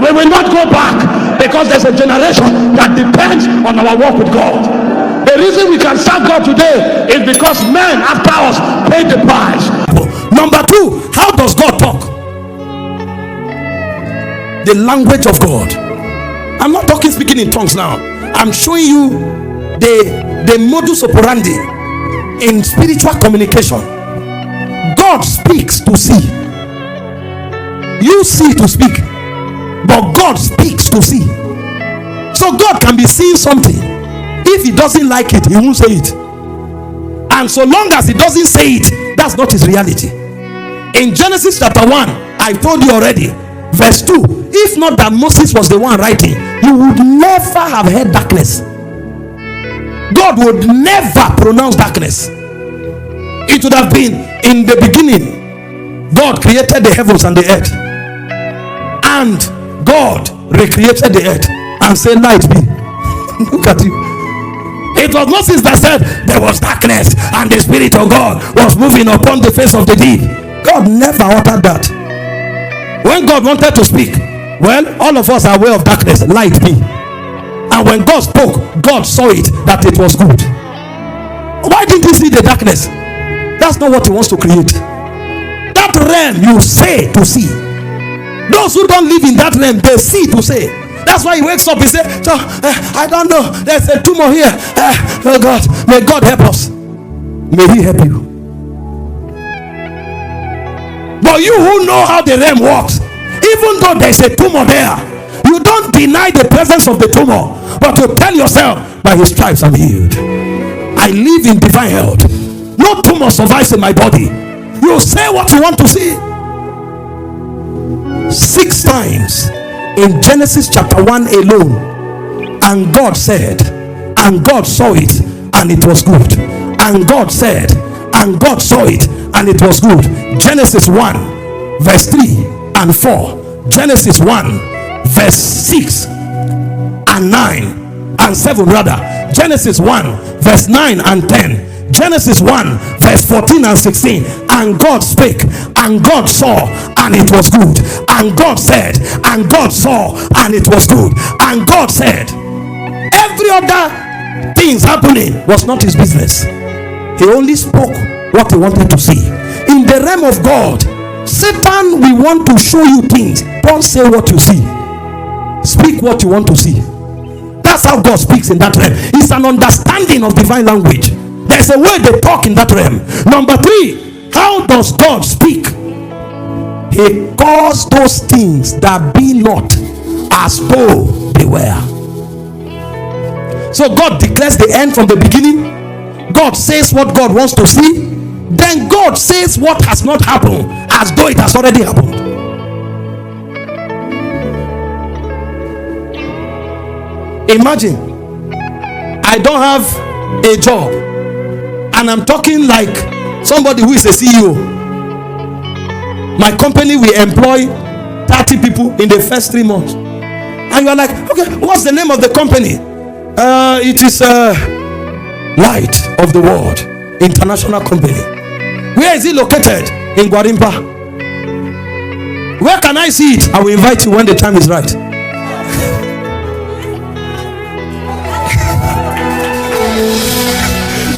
We will not go back, because there's a generation that depends on our walk with God. The reason we can serve God today is because men after us paid the price. Number two, how does God talk? The language of God. I'm not talking speaking in tongues now. I'm showing you the modus operandi in spiritual communication. God speaks to see. You see to speak, but God speaks to see. So God can be seeing something. If he doesn't like it, he won't say it. And so long as he doesn't say it, that's not his reality. In Genesis chapter 1, I told you already, verse 2, if not that Moses was the one writing, you would never have heard darkness. God would never pronounce darkness. It would have been in the beginning. God created the heavens and the earth, and God recreated the earth and said, light be. Look at you. It was Moses that said there was darkness, and the Spirit of God was moving upon the face of the deep. God never uttered that. When God wanted to speak, well, all of us are aware of darkness, light be. And when God spoke, God saw it, that it was good. Why didn't he see the darkness? That's not what he wants to create. That realm, you say to see. Those who don't live in that realm, they see to say. That's why he wakes up, he says, I don't know, there's a tumor here. Oh God, may God help us. May he help you. But you who know how the realm works, even though there's a tumor there, you don't deny the presence of the tumor, but you tell yourself, by his stripes I'm healed. I live in divine health. No tumor survives in my body. You say what you want to see. 6 times in Genesis chapter 1 alone. And God said, and God saw it, and it was good. And God said, and God saw it, and it was good. Genesis 1 verse 3 and 4. Genesis 1 verse 6 and 9 and 7 rather. Genesis 1 verse 9 and 10. Genesis 1 verse 14 and 16. And God spake, and God saw, and it was good. And God said, and God saw, and it was good. And God said. Every other things happening was not his business. He only spoke what he wanted to see. In the realm of God, Satan will want to show you things. Don't say what you see. Speak what you want to see. That's how God speaks in that realm. It's an understanding of divine language. There's a way they talk in that realm. Number 3, how does God speak? He calls those things that be not as though they were. So God declares the end from the beginning. God says what God wants to see. Then God says what has not happened as though it has already happened. Imagine I don't have a job, and I'm talking like somebody who is a CEO. My company will employ 30 people in the first 3 months, and you are like, okay, what's the name of the company? It is Light of the World International Company. Where is it located? In Guarimpa. Where can I see it? I will invite you when the time is right.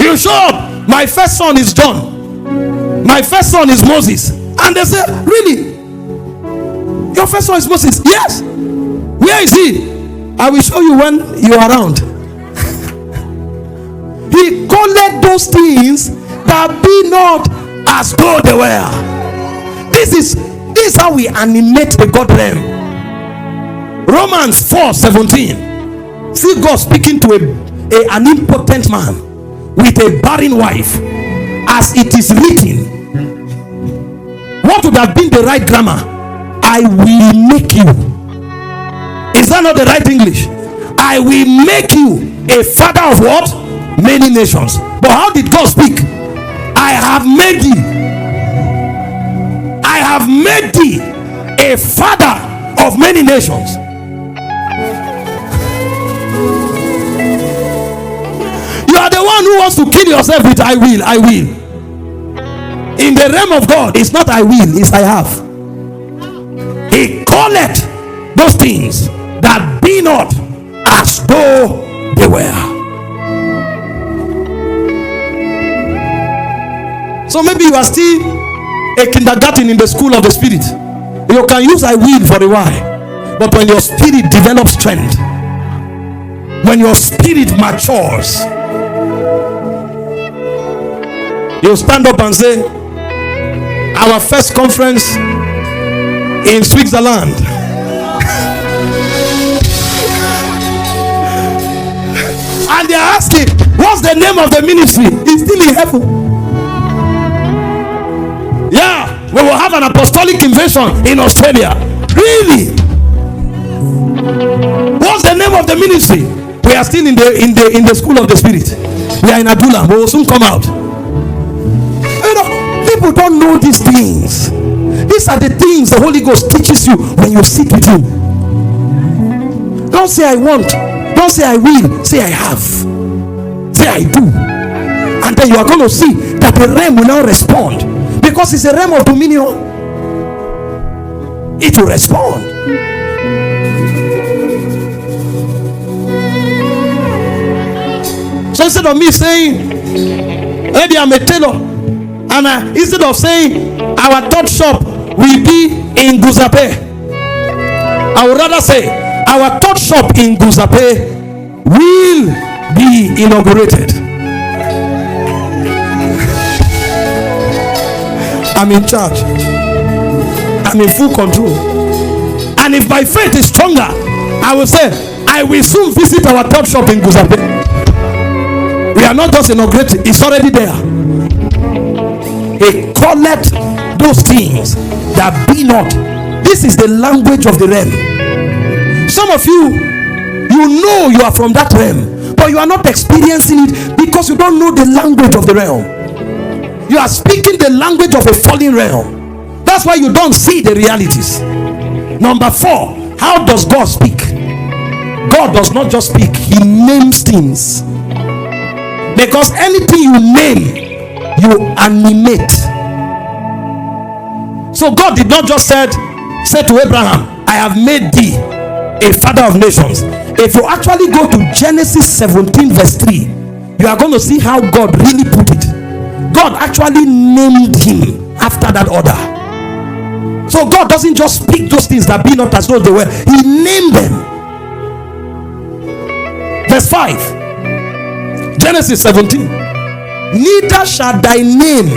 You show up. My first son is John. My first son is Moses. And they say, really? Your first son is Moses? Yes. Where is he? I will show you when you are around. He called those things that be not as though they were. This is how we animate the God realm. Romans 4:17. See God speaking to an impotent man with a barren wife, as it is written. What would have been the right grammar? I will make you. Is that not the right English? I will make you a father of what? Many nations. But how did God speak? I have made thee. I have made thee a father of many nations. You are the one who wants to kill yourself with I will, I will. In the realm of God, it's not I will, it's I have. He calleth, those things that be not as though they were. So maybe you are still a kindergarten in the school of the spirit. You can use I will for a while, but when your spirit develops strength, when your spirit matures, you stand up and say, our first conference in Switzerland, and they are asking, what's the name of the ministry? It's still in heaven. Yeah, we will have an apostolic invasion in Australia. Really? What's the name of the ministry? We are still in the school of the spirit. We are in Adula. We will soon come out. You know, people don't know these things. These are the things the Holy Ghost teaches you when you sit with him. Don't say I want. Don't say I will. Say I have. Say I do. And then you are going to see that the realm will now respond. Because it's a realm of dominion. It will respond. So instead of me saying, maybe I'm a tailor, and instead of saying our third shop will be in Guzape, I would rather say our third shop in Guzape will be inaugurated. I'm in charge. I'm in full control. And if my faith is stronger, I will say, I will soon visit our third shop in Guzape. We are not just inaugurating, it's already there. He calleth those things that be not. This is the language of the realm. Some of you, you know you are from that realm, but you are not experiencing it because you don't know the language of the realm. You are speaking the language of a fallen realm. That's why you don't see the realities. Number 4, how does God speak? God does not just speak, he names things. Because anything you name, you animate. So God did not just say to Abraham, I have made thee a father of nations. If you actually go to Genesis 17 verse 3, you are going to see how God really put it. God actually named him after that order. So God doesn't just speak those things that be not as though they were. He named them. Verse 5, Genesis 17. Neither shall thy name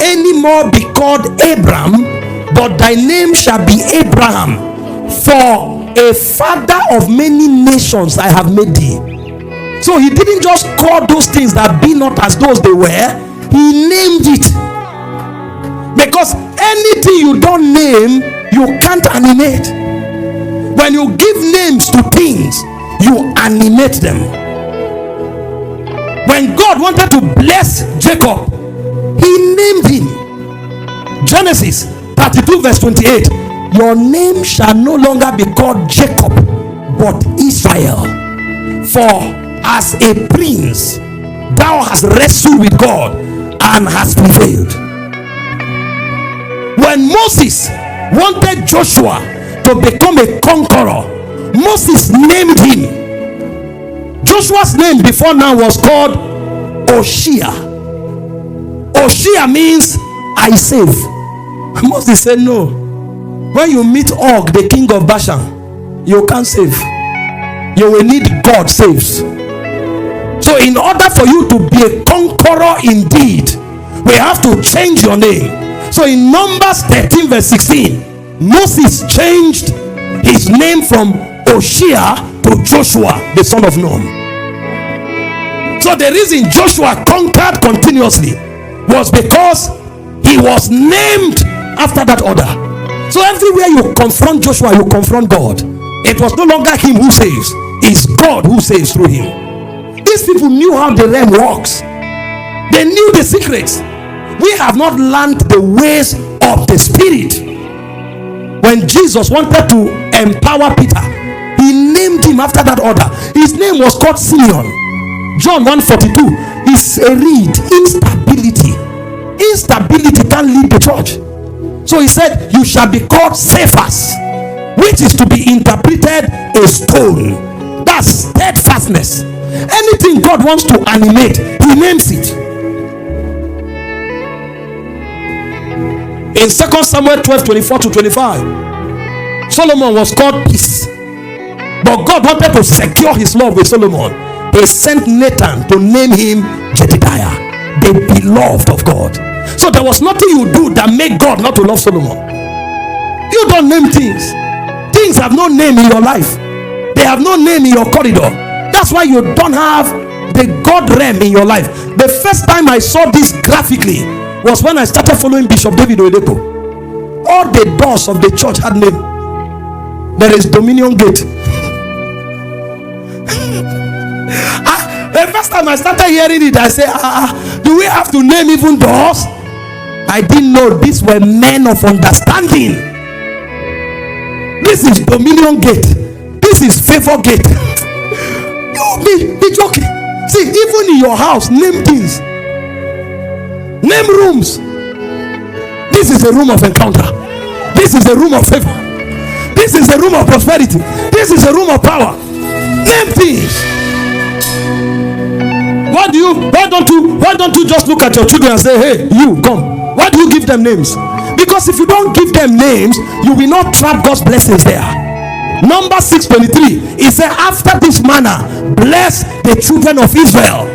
any more be called Abram, but thy name shall be Abraham. For a father of many nations I have made thee. So he didn't just call those things that be not as those they were. He named it. Because anything you don't name, you can't animate. When you give names to things, you animate them. When God wanted to bless Jacob, he named him. Genesis 32 verse 28. Your name shall no longer be called Jacob, but Israel. For as a prince, thou hast wrestled with God and has prevailed. When Moses wanted Joshua to become a conqueror, Moses named him. Joshua's name before now was called Oshia. Oshia means I save. Moses said no. When you meet Og, the king of Bashan, you can't save. You will need God saves. So in order for you to be a conqueror indeed, we have to change your name. So in Numbers 13 verse 16, Moses changed his name from Oshia to Joshua, the son of Nun. So the reason Joshua conquered continuously was because he was named after that order. So everywhere you confront Joshua, you confront God. It was no longer him who saves, it's God who saves through him. These people knew how the realm works. They knew the secrets. We have not learned the ways of the spirit. When Jesus wanted to empower Peter, he named him after that order. His name was called Simeon. John 1:42 is a reed. Instability can't lead the church. So he said, you shall be called Cephas, which is to be interpreted a stone. That's steadfastness. Anything God wants to animate, he names it. In 2 Samuel 12:24-25, Solomon was called peace, but God wanted to secure his love with Solomon. He sent Nathan to name him Jedediah, the beloved of God. So there was nothing you do that made God not to love Solomon. You don't name things. Things have no name in your life. They have no name in your corridor. That's why you don't have the God realm in your life. The first time I saw this graphically was when I started following Bishop David Oyedepo. All the doors of the church had name. There is Dominion Gate. The first time I started hearing it, I said, do we have to name even doors? I didn't know these were men of understanding. This is Dominion Gate. This is Favor Gate. You be joking. See, even in your house, name things. Name rooms. This is a room of encounter. This is a room of favor. This is a room of prosperity. This is a room of power. Name things. Why don't you just look at your children and say, hey, you come? Why do you give them names? Because if you don't give them names, you will not trap God's blessings there. Numbers 6:23, it said, after this manner, bless the children of Israel.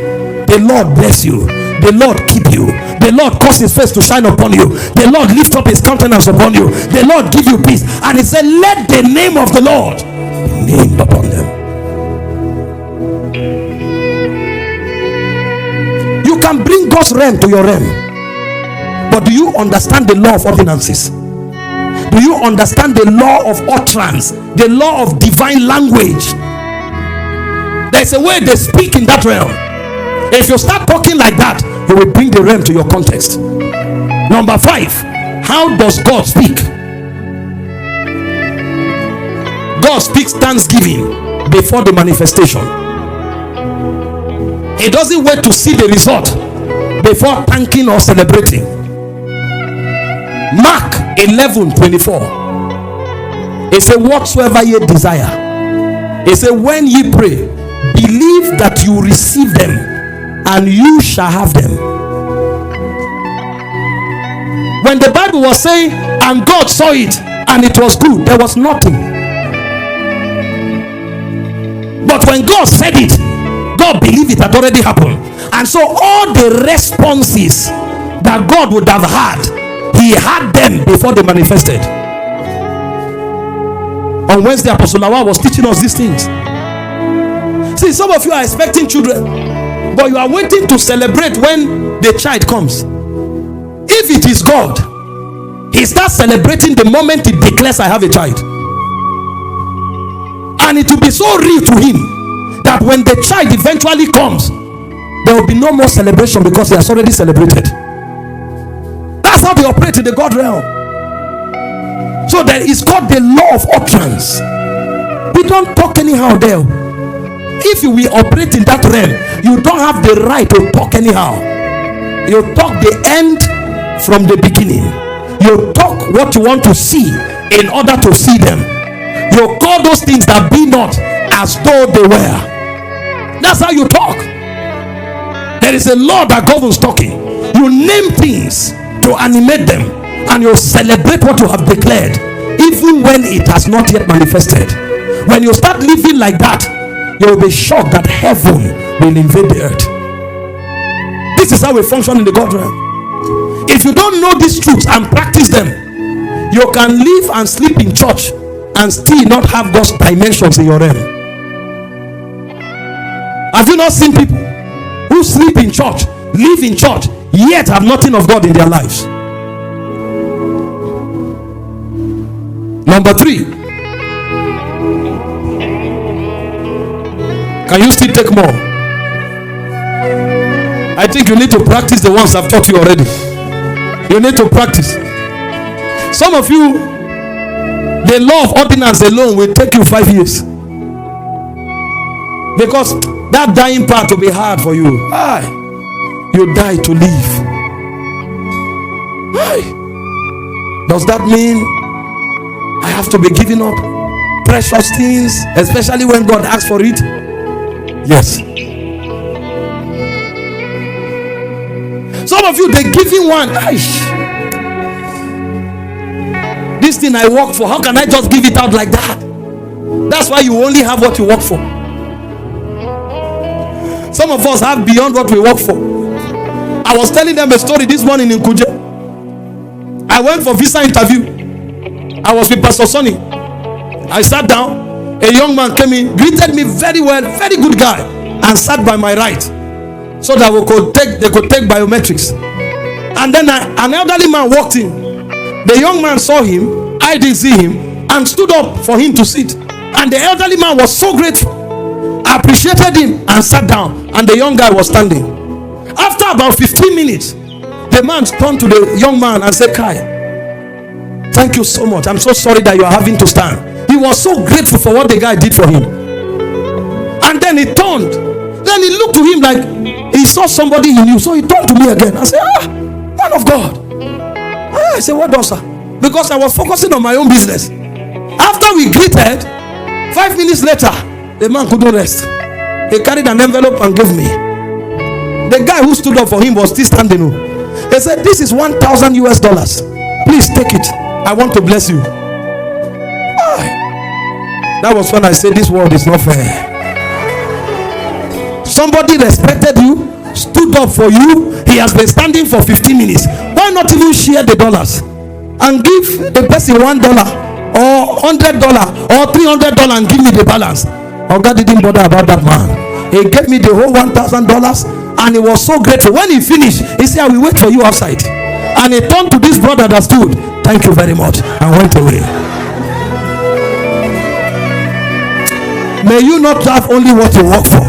The Lord bless you. The Lord keep you. The Lord cause his face to shine upon you. The Lord lift up his countenance upon you. The Lord give you peace. And he said, let the name of the Lord be named upon them. You can bring God's realm to your realm, but do you understand the law of ordinances? Do you understand the law of utterance, the law of divine language? There's a way they speak in that realm. If you start talking like that, you will bring the realm to your context. Number 5, how does God speak? God speaks thanksgiving before the manifestation. He doesn't wait to see the result before thanking or celebrating. Mark 11:24, it says, whatsoever ye desire, it says, when ye pray, believe that you receive them and you shall have them. When the Bible was saying, and God saw it and it was good, there was nothing. But when God said it, God believed it had already happened. And so all the responses that God would have had, he had them before they manifested. On Wednesday, Apostle Lawal was teaching us these things. See, some of you are expecting children, but you are waiting to celebrate when the child comes. If it is God, he starts celebrating the moment he declares, I have a child. And it will be so real to him that when the child eventually comes, there will be no more celebration because he has already celebrated. That's how they operate in the God realm. So that is called the law of utterance. We don't talk anyhow there. If you will operate in that realm, you don't have the right to talk anyhow. You talk the end from the beginning. You talk what you want to see in order to see them. You call those things that be not as though they were. That's how you talk. There is a law that governs talking. You name things to animate them, and you celebrate what you have declared, even when it has not yet manifested. When you start living like that, you will be shocked that heaven will invade the earth. This is how we function in the God realm. If you don't know these truths and practice them, you can live and sleep in church and still not have God's dimensions in your realm. Have you not seen people who sleep in church, live in church, yet have nothing of God in their lives? Number 3, can you still take more? I think you need to practice the ones I've taught you already. You need to practice. Some of you, the law of ordinance alone will take you 5 years, because that dying part will be hard for you. You die to live. Does that mean I have to be giving up? precious things, especially when God asks for it? Yes. Some of you, they're giving one. This thing I work for, how can I just give it out like that? That's why you only have what you work for. Some of us have beyond what we work for. I was telling them a story this morning in Kuje. I went for visa interview. I was with Pastor Sonny. I sat down. A young man came in, greeted me very well, very good guy, and sat by my right, so that they could take biometrics. And then an elderly man walked in. The young man saw him, I didn't see him, and stood up for him to sit. And the elderly man was so grateful, appreciated him, and sat down. And the young guy was standing. After about 15 minutes, the man turned to the young man and said, Kai, thank you so much. I'm so sorry that you are having to stand. He was so grateful for what the guy did for him. And then he turned. Then he looked to him like he saw somebody he knew. So he turned to me again. I said, man of God. I said, what does, sir? Because I was focusing on my own business. After we greeted, 5 minutes later, the man couldn't rest. He carried an envelope and gave me. The guy who stood up for him was still standing. He said, this is $1,000 US. Please take it. I want to bless you. That was when I said this world is not fair. Somebody respected you, stood up for you. He has been standing for 15 minutes. Why not even share the dollars and give the person $1 or $100 or $300 and give me the balance? Oh, God didn't bother about that man. He gave me the whole $1,000 and he was so grateful. When he finished, he said, I will wait for you outside. And he turned to this brother that stood, thank you very much, and went away. May you not have only what you work for.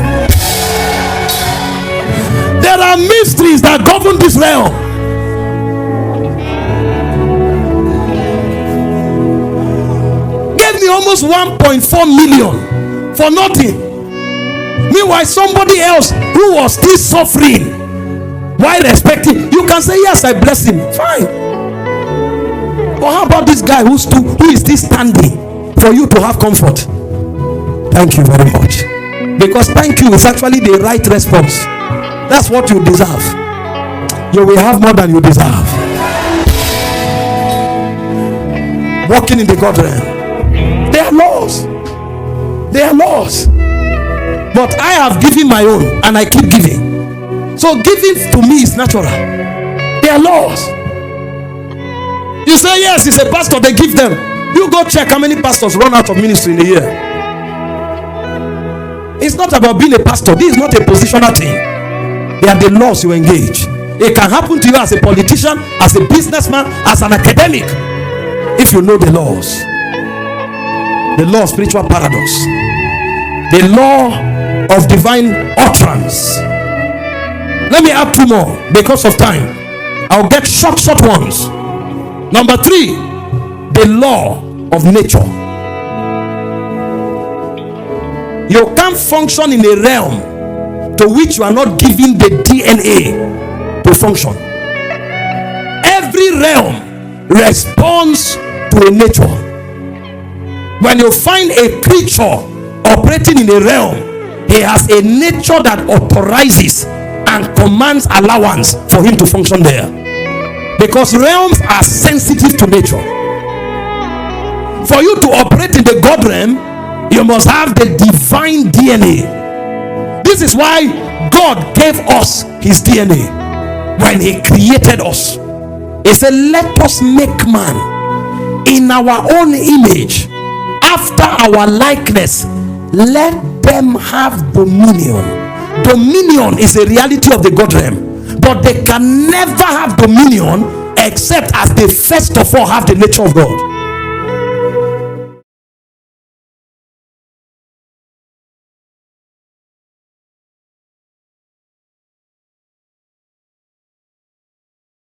There are mysteries that govern this realm. Gave me almost 1.4 million for nothing. Meanwhile, somebody else who was still suffering, why respecting? You can say, yes, I bless him. Fine. But how about this guy who is still standing for you to have comfort? Thank you very much. Because thank you is actually the right response. That's what you deserve. You will have more than you deserve. Walking in the God realm. There are laws. There are laws. But I have given my own and I keep giving. So giving to me is natural. There are laws. You say, yes, it's a pastor, they give them. You go check how many pastors run out of ministry in a year. It's not about being a pastor. This is not a positional thing. They are the laws you engage. It can happen to you as a politician, as a businessman, as an academic, if you know the laws. The law of spiritual paradox. The law of divine utterance. Let me add two more because of time. I'll get short ones. Number 3, the law of nature. You can't function in a realm to which you are not giving the DNA to function. Every realm responds to a nature. When you find a creature operating in a realm, he has a nature that authorizes and commands allowance for him to function there. Because realms are sensitive to nature. For you to operate in the God realm, you must have the divine DNA. This is why God gave us his DNA when he created us. He said, let us make man in our own image, after our likeness. Let them have dominion. Dominion is a reality of the God realm, but they can never have dominion except as they first of all have the nature of God.